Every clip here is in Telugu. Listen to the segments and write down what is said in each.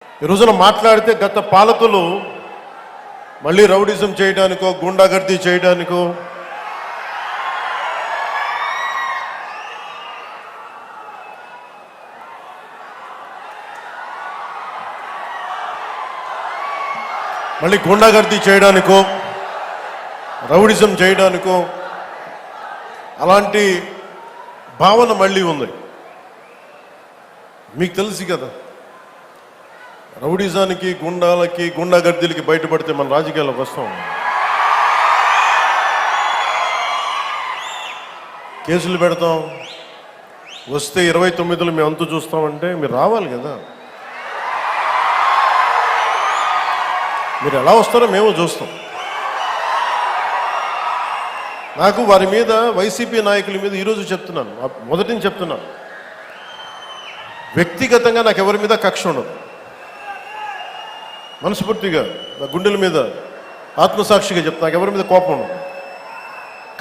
ఈ రోజున మాట్లాడితే గత పాలకులు మళ్ళీ రౌడిజం చేయడానికో గుండాగర్దీ చేయడానికో రౌడిజం చేయడానికో అలాంటి భావన మళ్ళీ ఉంది. మీకు తెలుసు కదా, రౌడిజానికి గుండాలకి గుండాగర్దీలకి బయటపడితే మన రాజకీయాల్లోకి వస్తాం. కేసులు పెడతాం, వస్తే 29లో మేము అంతు చూస్తామంటే మీరు రావాలి కదా. మీరు ఎలా వస్తారో మేము చూస్తాం. నాకు వారి మీద, వైసీపీ నాయకుల మీద ఈరోజు చెప్తున్నాను, మొదటి నుంచి చెప్తున్నాను, వ్యక్తిగతంగా నాకు ఎవరి మీద కక్ష ఉండదు. మనస్ఫూర్తిగా నా గుండెల మీద ఆత్మసాక్షిగా చెప్తా, నాకు ఎవరి మీద కోపం ఉండదు.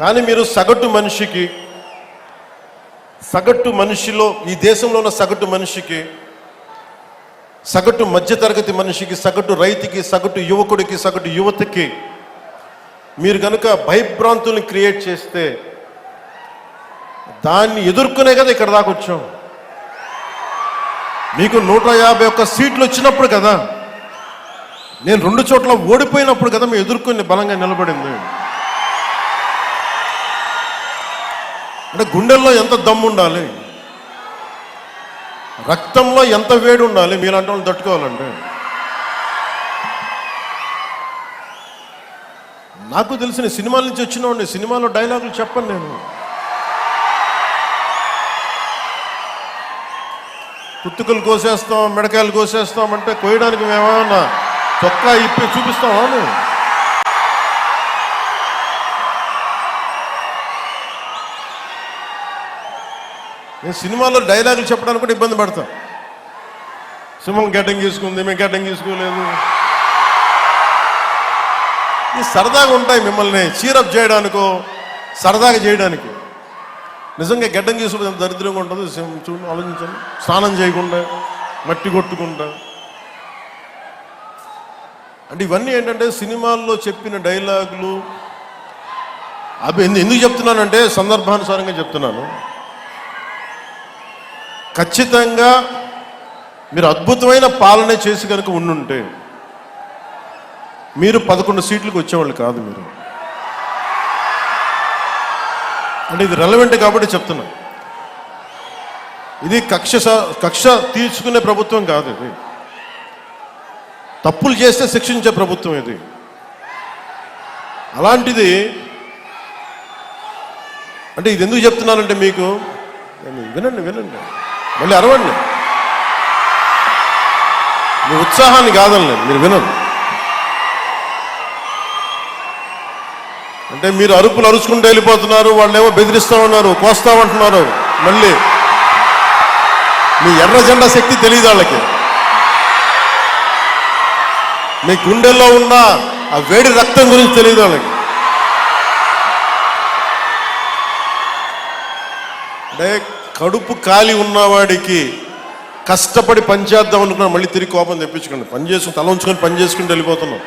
కానీ మీరు సగటు మనిషిలో, ఈ దేశంలో ఉన్న సగటు మనిషికి, సగటు మధ్యతరగతి మనిషికి, సగటు రైతుకి, సగటు యువకుడికి, సగటు యువతకి మీరు కనుక భయభ్రాంతుల్ని క్రియేట్ చేస్తే దాన్ని ఎదుర్కొనే కదా ఇక్కడ దాకా వచ్చాం. మీకు 151 సీట్లు వచ్చినప్పుడు కదా, నేను 2 చోట్ల ఓడిపోయినప్పుడు కదా మేము ఎదుర్కొని బలంగా నిలబడింది. అంటే గుండెల్లో ఎంత దమ్ము ఉండాలి, రక్తంలో ఎంత వేడి ఉండాలి మీలాంటి వాళ్ళు తట్టుకోవాలంటే. నాకు తెలిసిన సినిమాల నుంచి వచ్చినవాడిని, సినిమాలో డైలాగులు చెప్పను నేను. కుత్తుకలు కోసేస్తాం, మిడకాయలు కోసేస్తాం అంటే కోయడానికి మేమేమన్నా చొక్కా ఇప్పి చూపిస్తామా? నేను సినిమాలో డైలాగులు చెప్పడానికి కూడా ఇబ్బంది పడతాం. సింహం గడ్డం గీసుకుంది, మేము గడ్డం గీసుకోలేదు. ఇది సరదాగా ఉంటాయి, మిమ్మల్ని చీరప్ చేయడానికో సరదాగా చేయడానికి. నిజంగా గడ్డం గీసుకోవడం ఎంత దరిద్రంగా ఉంటుంది చూడండి, ఆలోచించండి. స్నానం చేయకుండా, మట్టి కొట్టుకుంటా. అంటే ఇవన్నీ ఏంటంటే సినిమాల్లో చెప్పిన డైలాగులు. అవి ఎందుకు చెప్తున్నానంటే సందర్భానుసారంగా చెప్తున్నాను. ఖచ్చితంగా మీరు అద్భుతమైన పాలన చేసి కనుక ఉండుంటే మీరు 11 సీట్లకు వచ్చేవాళ్ళు కాదు. మీరు అంటే ఇది రెలవెంట్ కాబట్టి చెప్తున్నా. ఇది కక్ష తీర్చుకునే ప్రభుత్వం కాదు. ఇది తప్పులు చేస్తే శిక్షించే ప్రభుత్వం ఇది. అలాంటిది అంటే ఇది ఎందుకు చెప్తున్నానంటే మీకు వినండి, మళ్ళీ అరవండి. మీ ఉత్సాహాన్ని కాదని మీరు వినండి. అంటే మీరు అరుపులు అరుచుకుంటూ వెళ్ళిపోతున్నారు, వాళ్ళేమో బెదిరిస్తామన్నారు, కోస్తామంటున్నారు. మళ్ళీ మీ ఎర్ర జెండా శక్తి తెలియదు వాళ్ళకి. మీ గుండెల్లో ఉన్న ఆ వేడి రక్తం గురించి తెలియదు వాళ్ళకి. అంటే కడుపు కాలి ఉన్నవాడికి కష్టపడి పనిచేద్దాం అనుకున్నా మళ్ళీ తిరిగి కోపం తెప్పించుకోండి. పని చేసుకుని తల ఉంచుకొని పని చేసుకుంటూ వెళ్ళిపోతున్నాం.